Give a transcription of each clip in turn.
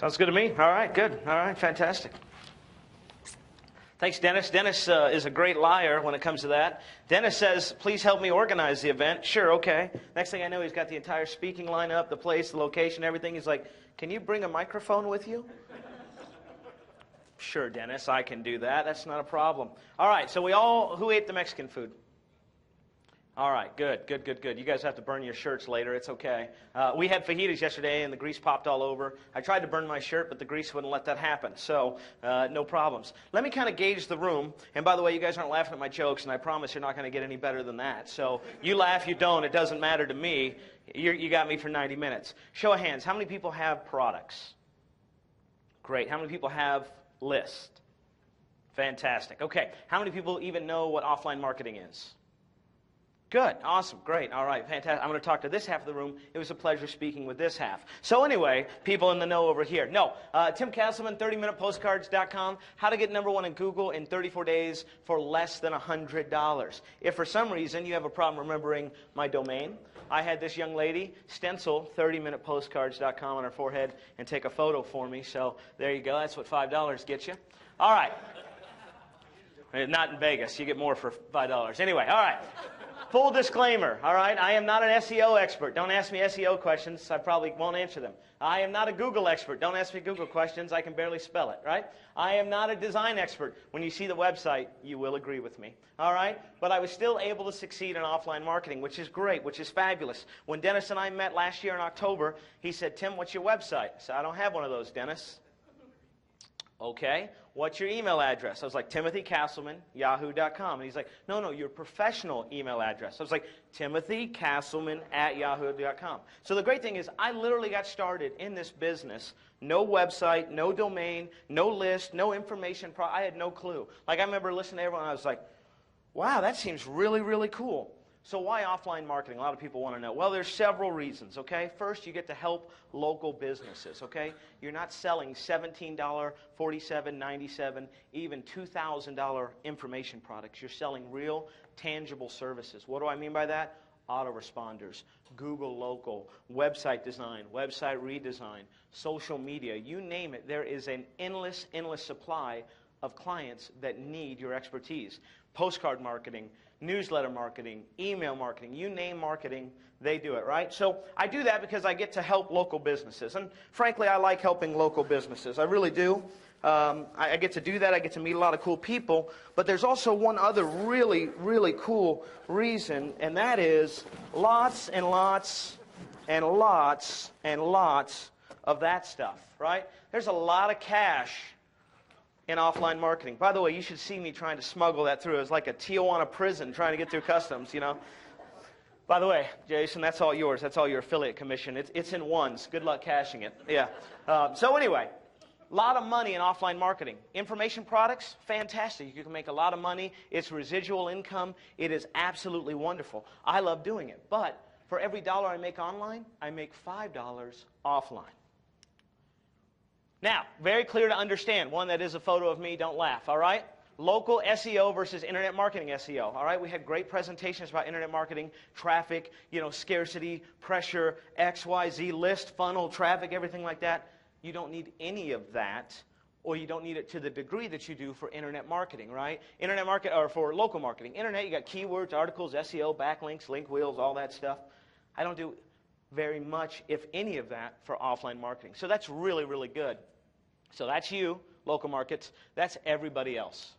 Sounds good to me. All right, good. All right, fantastic. Thanks, Dennis. Dennis is a great liar when it comes to that. Dennis says, please help me organize the event. Sure, okay. Next thing I know, he's got the entire speaking lineup, the place, the location, everything. He's like, can you bring a microphone with you? Sure, Dennis, I can do that. That's not a problem. All right, so who ate the Mexican food? All right, good. You guys have to burn your shirts later. It's okay. We had fajitas yesterday, and the grease popped all over. I tried to burn my shirt, but the grease wouldn't let that happen, so no problems. Let me kind of gauge the room. And by the way, you guys aren't laughing at my jokes, and I promise you're not going to get any better than that. So you laugh, you don't. It doesn't matter to me. You got me for 90 minutes. Show of hands. How many people have products? Great. How many people have lists? Fantastic. Okay. How many people even know what offline marketing is? Good. Awesome. Great. All right. Fantastic. I'm going to talk to this half of the room. It was a pleasure speaking with this half. So anyway, people in the know over here. No. Tim Castleman, 30minutepostcards.com. How to get #1 in Google in 34 days for less than $100. If for some reason you have a problem remembering my domain, I had this young lady stencil 30minutepostcards.com on her forehead and take a photo for me. So there you go. That's what $5 gets you. All right. Not in Vegas. You get more for $5. Anyway, all right. Full disclaimer, all right? I am not an SEO expert. Don't ask me SEO questions. I probably won't answer them. I am not a Google expert. Don't ask me Google questions. I can barely spell it, right? I am not a design expert. When you see the website, you will agree with me, all right? But I was still able to succeed in offline marketing, which is great, which is fabulous. When Dennis and I met last year in October, he said, Tim, what's your website? I said, I don't have one of those, Dennis. Okay, what's your email address? I was like, Timothy Castleman, yahoo.com. And he's like, no, your professional email address. I was like, Timothy Castleman at yahoo.com. So the great thing is I literally got started in this business. No website, no domain, no list, no information. I had no clue. Like I remember listening to everyone, I was like, wow, that seems really, really cool. So why offline marketing? A lot of people want to know. Well, there's several reasons, okay? First, you get to help local businesses, okay? You're not selling $17, $47, $97, even $2,000 information products. You're selling real, tangible services. What do I mean by that? Autoresponders, Google Local, website design, website redesign, social media, you name it. There is an endless supply of clients that need your expertise. Postcard marketing, newsletter marketing, email marketing, you name marketing, they do it, right? So I do that because I get to help local businesses. And frankly, I like helping local businesses. I really do. I get to do that. I get to meet a lot of cool people. But there's also one other really, really cool reason, and that is lots and lots and lots and lots of that stuff, right? There's a lot of cash in offline marketing. By the way, you should see me trying to smuggle that through. It's like a Tijuana prison trying to get through customs, you know. By the way, Jason, that's all yours. That's all your affiliate commission. It's in ones. Good luck cashing it. Yeah. So anyway, a lot of money in offline marketing. Information products, fantastic. You can make a lot of money. It's residual income. It is absolutely wonderful. I love doing it. But for every dollar I make online, I make $5 offline. Now, very clear to understand. One, that is a photo of me. Don't laugh, all right? Local SEO versus internet marketing SEO, all right? We had great presentations about internet marketing, traffic, scarcity, pressure, X, Y, Z, list, funnel, traffic, everything like that. You don't need any of that, or you don't need it to the degree that you do for internet marketing, right? Internet market, or for local marketing. Internet, you got keywords, articles, SEO, backlinks, link wheels, all that stuff. I don't do very much, if any of that, for offline marketing. So that's really, really good. So that's you, local markets. That's everybody else.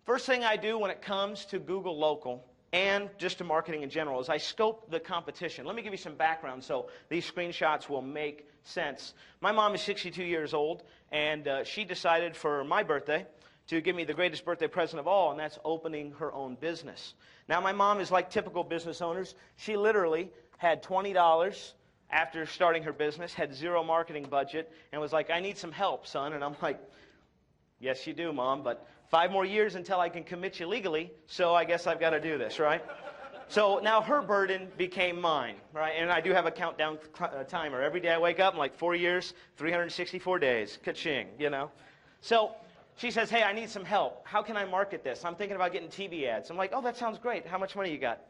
First thing I do when it comes to Google Local and just to marketing in general is I scope the competition. Let me give you some background so these screenshots will make sense. My mom is 62 years old, and she decided for my birthday to give me the greatest birthday present of all, and that's opening her own business. Now, my mom is like typical business owners. She literally had $20 after starting her business, had zero marketing budget, and was like, I need some help, son. And I'm like, yes, you do, Mom, but 5 more years until I can commit you legally, so I guess I've got to do this, right? So now her burden became mine, right? And I do have a countdown timer. Every day I wake up, I'm like, 4 years, 364 days, ka-ching, So she says, hey, I need some help. How can I market this? I'm thinking about getting TV ads. I'm like, oh, that sounds great. How much money you got?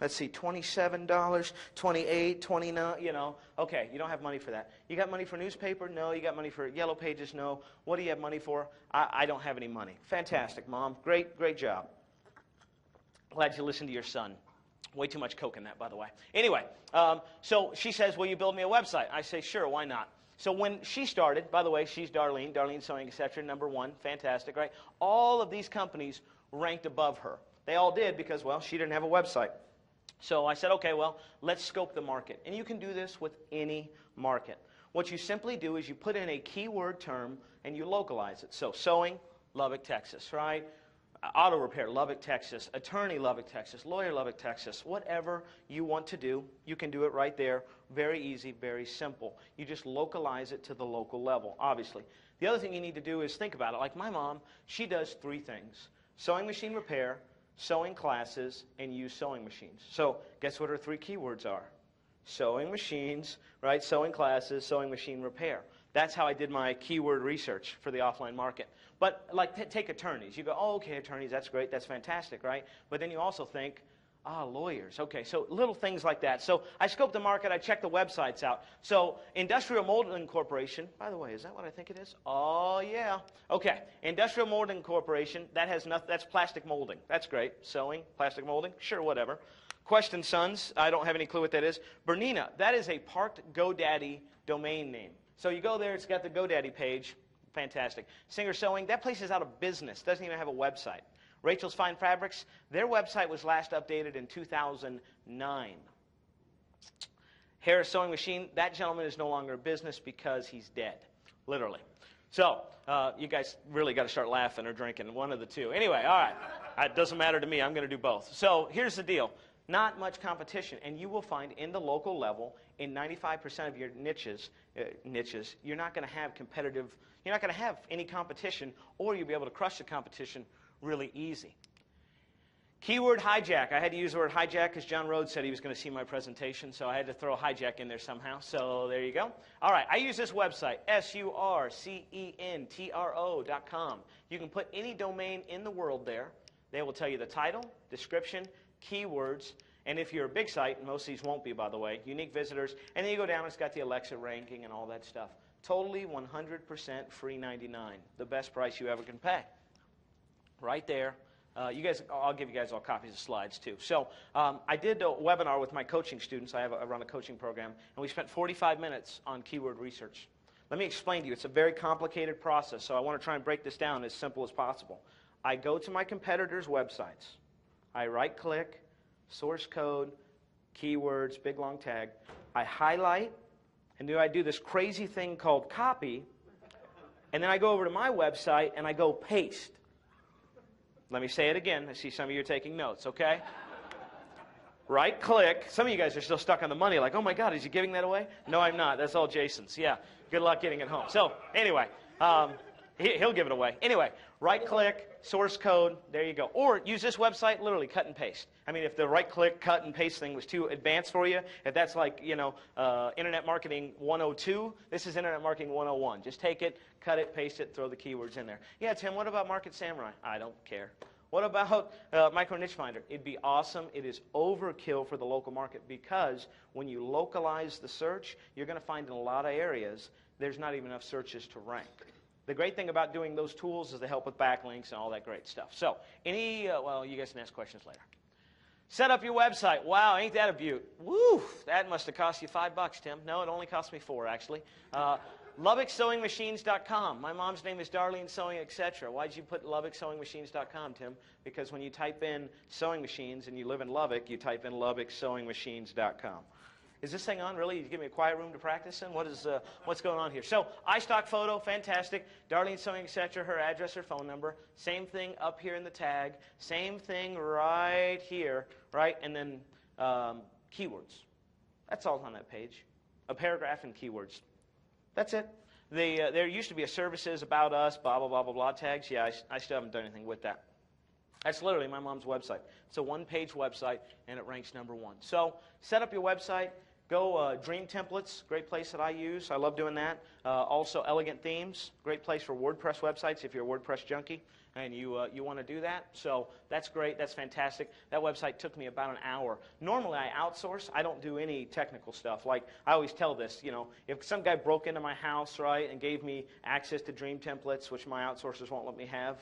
Let's see, $27, $28, $29, you know. Okay, you don't have money for that. You got money for newspaper? No. You got money for Yellow Pages? No. What do you have money for? I don't have any money. Fantastic, Mom. Great job. Glad you listened to your son. Way too much Coke in that, by the way. Anyway, so she says, will you build me a website? I say, sure, why not? So when she started, by the way, she's Darlene Sewing, etc., #1. Fantastic, right? All of these companies ranked above her. They all did because, well, she didn't have a website. So I said, okay, well, let's scope the market. And you can do this with any market. What you simply do is you put in a keyword term and you localize it. So sewing, Lubbock, Texas, right? Auto repair, Lubbock, Texas. Attorney, Lubbock, Texas. Lawyer, Lubbock, Texas. Whatever you want to do, you can do it right there. Very easy, very simple. You just localize it to the local level, obviously. The other thing you need to do is think about it. Like my mom, she does 3 things. Sewing machine repair, sewing classes, and use sewing machines. So guess what her 3 keywords are? Sewing machines, right? Sewing classes, sewing machine repair. That's how I did my keyword research for the offline market. But like take attorneys. You go, oh, okay, attorneys, that's great, that's fantastic, right? But then you also think, lawyers. Okay, so little things like that. So I scoped the market. I checked the websites out. So Industrial Molding Corporation, by the way, is that what I think it is? Oh, yeah. Okay, Industrial Molding Corporation, that has nothing, that's plastic molding. That's great. Sewing, plastic molding, sure, whatever. Question Sons, I don't have any clue what that is. Bernina, that is a parked GoDaddy domain name. So you go there, it's got the GoDaddy page. Fantastic. Singer Sewing, that place is out of business. Doesn't even have a website. Rachel's Fine Fabrics, their website was last updated in 2009. Harris Sewing Machine, that gentleman is no longer in business because he's dead, literally. So you guys really got to start laughing or drinking, one of the two. Anyway, all right. It doesn't matter to me. I'm going to do both. So here's the deal. Not much competition, and you will find in the local level, in 95% of your niches, you're not going to have you're not going to have any competition, or you'll be able to crush the competition really easy. Keyword hijack. I had to use the word hijack because John Rhodes said he was going to see my presentation, so I had to throw hijack in there somehow. So there you go. All right, I use this website, surcentro.com. You can put any domain in the world there. They will tell you the title, description, keywords, and if you're a big site, and most of these won't be, by the way, unique visitors, and then you go down, it's got the Alexa ranking and all that stuff. Totally 100% free 99, the best price you ever can pay. Right there. You guys, I'll give you guys all copies of slides too. So I did a webinar with my coaching students. I run a coaching program, and we spent 45 minutes on keyword research. Let me explain to you. It's a very complicated process, so I want to try and break this down as simple as possible. I go to my competitors' websites. I right-click, source code, keywords, big long tag. I highlight, and then I do this crazy thing called copy, and then I go over to my website and I go paste. Let me say it again. I see some of you are taking notes, okay? Right-click. Some of you guys are still stuck on the money, like, oh my God, is he giving that away? No, I'm not. That's all Jason's. Yeah, good luck getting it home. So anyway, he'll give it away. Anyway, right-click, source code, there you go. Or use this website, literally cut and paste. I mean, if the right-click, cut and paste thing was too advanced for you, if that's like, Internet Marketing 102, this is Internet Marketing 101. Just take it, cut it, paste it, throw the keywords in there. Yeah, Tim, what about Market Samurai? I don't care. What about Micro Niche Finder? It'd be awesome. It is overkill for the local market because when you localize the search, you're going to find in a lot of areas there's not even enough searches to rank. The great thing about doing those tools is they help with backlinks and all that great stuff. So, well, you guys can ask questions later. Set up your website. Wow, ain't that a beaut? Woo, that must have cost you $5, Tim. No, it only cost me $4, actually. LubbockSewingMachines.com. My mom's name is Darlene Sewing, etc. Why'd you put LubbockSewingMachines.com, Tim? Because when you type in sewing machines and you live in Lubbock, you type in LubbockSewingMachines.com. Is this thing on, really? You give me a quiet room to practice in? What's going on here? So, iStock photo, fantastic. Darlene Sewing, etc., her address, her phone number. Same thing up here in the tag. Same thing right here, right? And then keywords. That's all on that page. A paragraph and keywords. That's it. There used to be a services, about us, blah, blah, blah, blah, blah tags. Yeah, I still haven't done anything with that. That's literally my mom's website. It's a one-page website, and it ranks #1. So set up your website. Go Dream Templates, great place that I use. I love doing that. Also Elegant Themes, great place for WordPress websites if you're a WordPress junkie. and you want to do that. So that's great. That's fantastic. That website took me about an hour. Normally, I outsource. I don't do any technical stuff. Like I always tell this, if some guy broke into my house, right, and gave me access to dream templates, which my outsourcers won't let me have,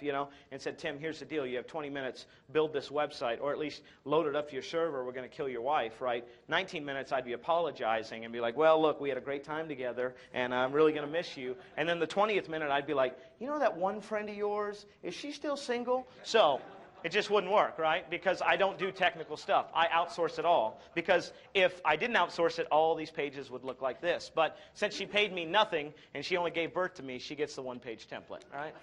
and said, Tim, here's the deal. You have 20 minutes. Build this website, or at least load it up to your server. We're going to kill your wife, right? 19 minutes, I'd be apologizing and be like, well, look, we had a great time together, and I'm really going to miss you. And then the 20th minute, I'd be like, that one friend of yours, is she still single? So it just wouldn't work, right? Because I don't do technical stuff. I outsource it all. Because if I didn't outsource it, all these pages would look like this. But since she paid me nothing and she only gave birth to me, she gets the one-page template, right?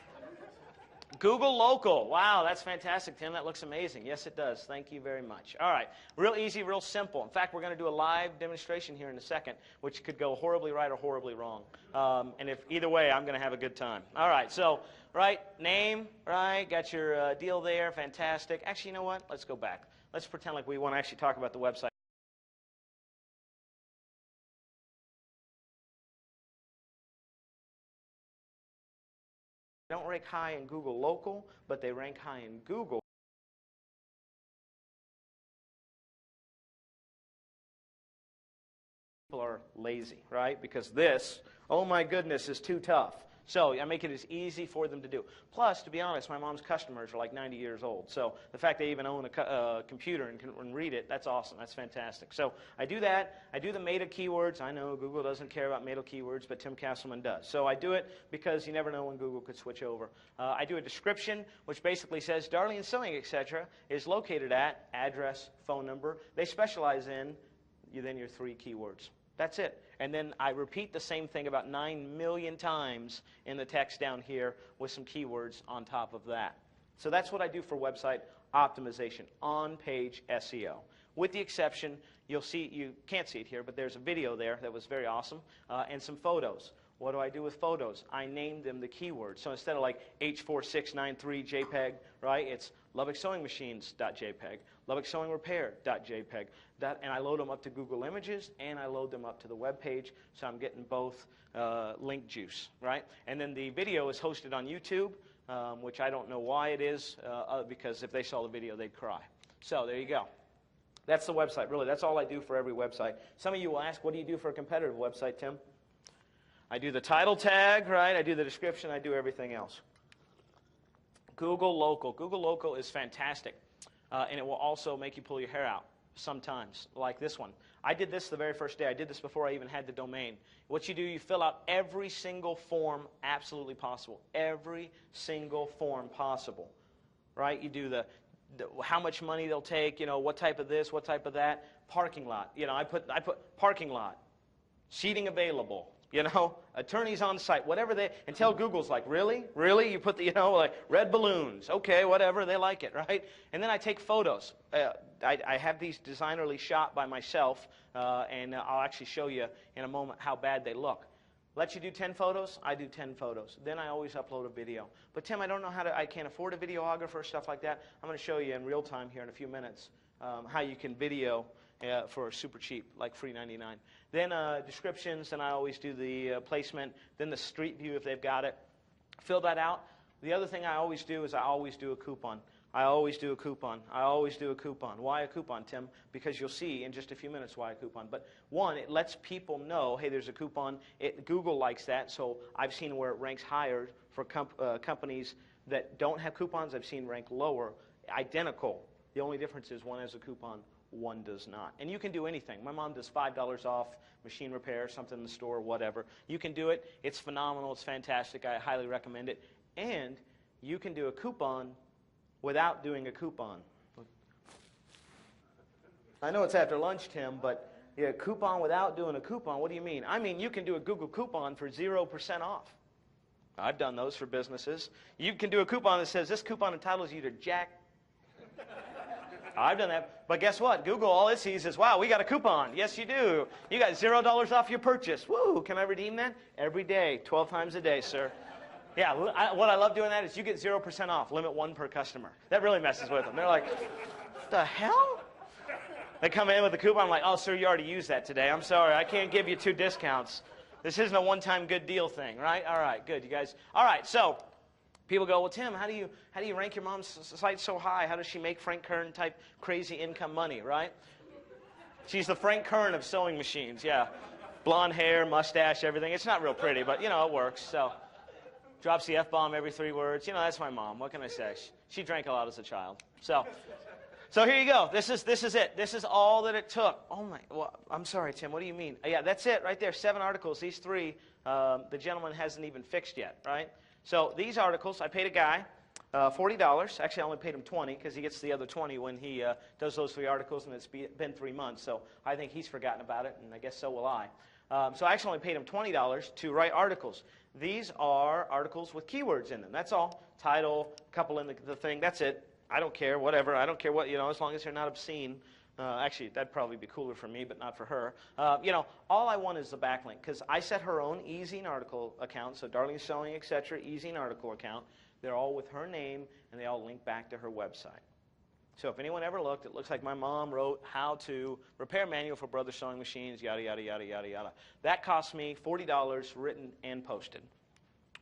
Google Local. Wow, that's fantastic, Tim. That looks amazing. Yes, it does. Thank you very much. All right. Real easy, real simple. In fact, we're going to do a live demonstration here in a second, which could go horribly right or horribly wrong. And if either way, I'm going to have a good time. All right. So, right, name, right, got your deal there. Fantastic. Actually, you know what? Let's go back. Let's pretend like we want to actually talk about the website. They don't rank high in Google Local, but they rank high in Google. People are lazy, right? Because this, oh my goodness, is too tough. So I make it as easy for them to do. Plus, to be honest, my mom's customers are like 90 years old. So the fact they even own a computer and can read it, that's awesome. That's fantastic. So I do that. I do the meta keywords. I know Google doesn't care about meta keywords, but Tim Castleman does. So I do it because you never know when Google could switch over. I do a description, which basically says Darlene Sewing, etc., is located at address, phone number. They specialize in then your 3 keywords. That's it. And then I repeat the same thing about 9 million times in the text down here with some keywords on top of that. So that's what I do for website optimization, on-page SEO. With the exception, you can't see it here, but there's a video there that was very awesome, and some photos. What do I do with photos? I name them the keywords. So instead of like H4693 JPEG, right, it's LubbockSewingMachines.jpg, LubbockSewingRepair.jpg, and I load them up to Google Images, and I load them up to the web page, so I'm getting both link juice, right? And then the video is hosted on YouTube, which I don't know why it is, because if they saw the video, they'd cry. So there you go. That's the website, really. That's all I do for every website. Some of you will ask, what do you do for a competitive website, Tim? I do the title tag, right? I do the description. I do everything else. Google Local. Google Local is fantastic, and it will also make you pull your hair out sometimes, like this one. I did this the very first day. I did this before I even had the domain. What you do, you fill out every single form absolutely possible. Every single form possible, right? You do the how much money they'll take, what type of this, what type of that. Parking lot. I put parking lot. Seating available. Attorneys on site, whatever until Google's like, really? Really? You put like red balloons. Okay, whatever, they like it, right? And then I take photos. I have these designerly shot by myself, and I'll actually show you in a moment how bad they look. Let you do 10 photos? I do 10 photos. Then I always upload a video. But Tim, I don't know I can't afford a videographer, stuff like that. I'm going to show you in real time here in a few minutes how you can video for super cheap, like free 99. Then descriptions, and I always do the placement. Then the street view if they've got it. Fill that out. The other thing I always do is I always do a coupon. I always do a coupon. I always do a coupon. Why a coupon, Tim? Because you'll see in just a few minutes why a coupon. But one, it lets people know, hey, there's a coupon. Google likes that, so I've seen where it ranks higher for companies that don't have coupons. I've seen rank lower, identical. The only difference is one has a coupon, one does not. And you can do anything. My mom does $5 off machine repair, something in the store, whatever. You can do it. It's phenomenal. It's fantastic. I highly recommend it. And you can do a coupon without doing a coupon. I know it's after lunch, Tim, but yeah, coupon without doing a coupon, what do you mean? I mean, you can do a Google coupon for 0% off. I've done those for businesses. You can do a coupon that says, this coupon entitles you to jack. I've done that. But guess what? Google, all it sees is, wow, we got a coupon. Yes, you do. You got $0 off your purchase. Woo, can I redeem that? Every day, 12 times a day, sir. Yeah, what I love doing that is you get 0% off, limit 1 per customer. That really messes with them. They're like, the hell? They come in with a coupon, I'm like, oh, sir, you already used that today. I'm sorry, I can't give you 2 discounts. This isn't a one-time good deal thing, right? All right, good, you guys. All right, so People go, well, Tim, how do you rank your mom's site so high? How does she make Frank Kern type crazy income money, right? She's the Frank Kern of sewing machines, yeah. Blonde hair, mustache, everything. It's not real pretty, but, you know, it works. So drops the F-bomb every 3 words. You know, that's my mom. What can I say? She drank a lot as a child. So here you go. This is it. This is all that it took. Oh, my. Well, I'm sorry, Tim. What do you mean? Yeah, that's it right there. 7 articles. These 3, the gentleman hasn't even fixed yet, right? So these articles, I paid a guy $40. Actually, I only paid him $20 because he gets the other $20 when he does those 3 articles, and it's been 3 months. So I think he's forgotten about it, and I guess so will I. So I actually only paid him $20 to write articles. These are articles with keywords in them. That's all. Title, a couple in the thing. That's it. I don't care, whatever. I don't care what, you know, as long as they're not obscene. Actually, that'd probably be cooler for me, but not for her. You know, all I want is the backlink, because I set her own Ezine article account, so Darlene Sewing, etc., Ezine article account. They're all with her name, and they all link back to her website. So if anyone ever looked, it looks like my mom wrote how to repair manual for Brothers Sewing Machines, yada, yada, yada, yada, yada. That cost me $40 written and posted.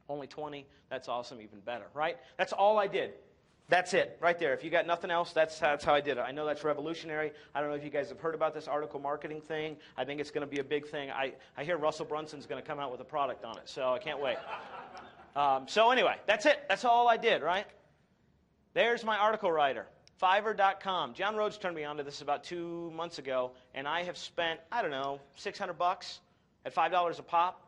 Only $20, that's awesome, even better, right? That's all I did. That's it, right there. If you got nothing else, that's how I did it. I know that's revolutionary. I don't know if you guys have heard about this article marketing thing. I think it's going to be a big thing. I hear Russell Brunson's going to come out with a product on it, so I can't wait. So anyway, that's it. That's all I did, right? There's my article writer. Fiverr.com. John Rhodes turned me on to this about 2 months ago, and I have spent, I don't know, $600 at $5 a pop.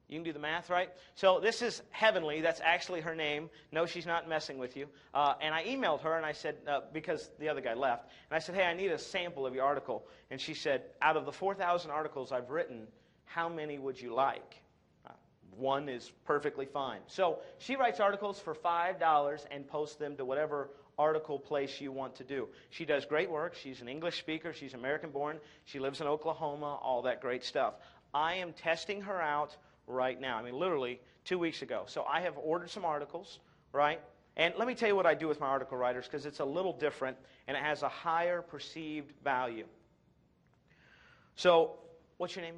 You can do the math, right? So this is Heavenly. That's actually her name. No, she's not messing with you. And I emailed her, and I said, because the other guy left, and I said, hey, I need a sample of your article. And she said, out of the 4,000 articles I've written, how many would you like? 1 is perfectly fine. So she writes articles for $5 and posts them to whatever article place you want to do. She does great work. She's an English speaker. She's American-born. She lives in Oklahoma, all that great stuff. I am testing her out right now. I mean, literally 2 weeks ago. So I have ordered some articles, right? And let me tell you what I do with my article writers, because it's a little different, and it has a higher perceived value. So what's your name?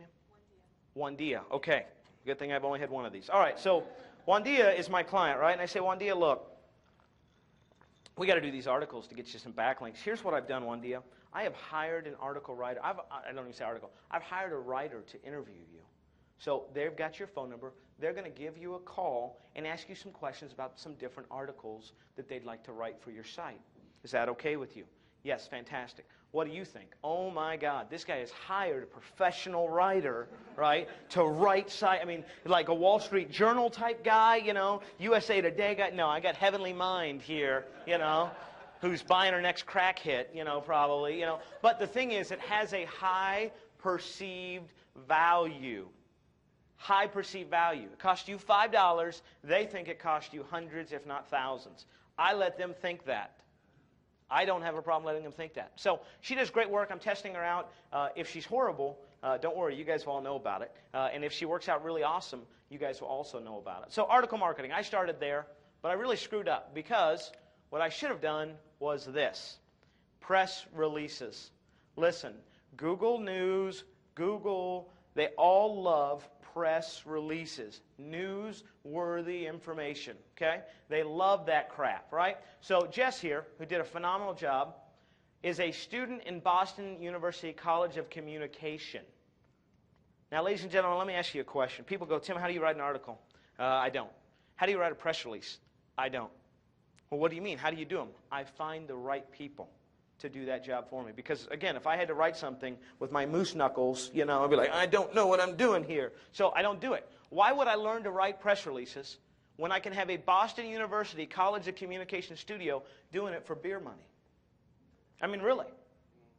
Wandia. Okay. Good thing I've only had one of these. All right, so Wandia is my client, right? And I say, Wandia, look, we got to do these articles to get you some backlinks. Here's what I've done, Wandia. I have hired an article writer. I don't even say article. I've hired a writer to interview you. So they've got your phone number. They're going to give you a call and ask you some questions about some different articles that they'd like to write for your site. Is that okay with you? Yes, fantastic. What do you think? Oh, my God. This guy has hired a professional writer, right, to write site. I mean, like a Wall Street Journal type guy, you know, USA Today guy. No, I got Heavenly Mind here, you know, who's buying her next crack hit, you know, probably, you know. But the thing is, it has a high perceived value. High perceived value. It costs you $5. They think it costs you hundreds, if not thousands. I let them think that. I don't have a problem letting them think that. So she does great work. I'm testing her out. If she's horrible, don't worry. You guys will all know about it. And if she works out really awesome, you guys will also know about it. So article marketing, I started there, but I really screwed up because what I should have done was this. Press releases. Listen, Google News, Google, they all love press releases, newsworthy information, okay? They love that crap, right? So Jess here, who did a phenomenal job, is a student in Boston University College of Communication. Now, ladies and gentlemen, let me ask you a question. People go, Tim, how do you write an article? I don't. How do you write a press release? I don't. Well, what do you mean? How do you do them? I find the right people to do that job for me. Because, again, if I had to write something with my moose knuckles, you know, I'd be like, I don't know what I'm doing here. So I don't do it. Why would I learn to write press releases when I can have a Boston University College of Communication studio doing it for beer money? I mean, really,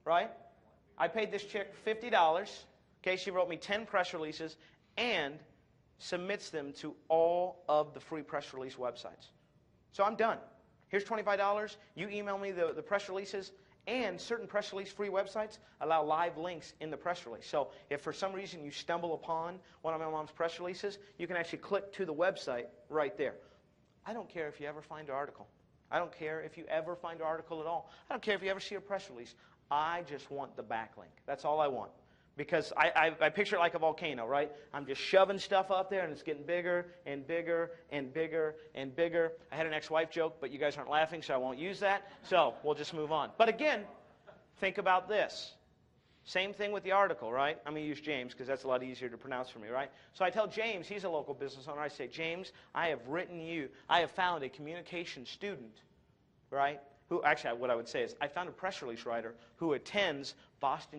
right? I paid this chick $50. Okay, she wrote me 10 press releases and submits them to all of the free press release websites. So I'm done. Here's $25. You email me the press releases. And certain press release free websites allow live links in the press release. So if for some reason you stumble upon one of my mom's press releases, you can actually click to the website right there. I don't care if you ever find an article. I don't care if you ever find an article at all. I don't care if you ever see a press release. I just want the backlink. That's all I want. Because I picture it like a volcano, right? I'm just shoving stuff up there, and it's getting bigger and bigger and bigger and bigger. I had an ex-wife joke, but you guys aren't laughing, so I won't use that. So we'll just move on. But again, think about this. Same thing with the article, right? I'm going to use James because that's a lot easier to pronounce for me, right? So I tell James, he's a local business owner, I say, James, I have found a communication student, right? Who, actually, what I would say is, I found a press release writer who attends Boston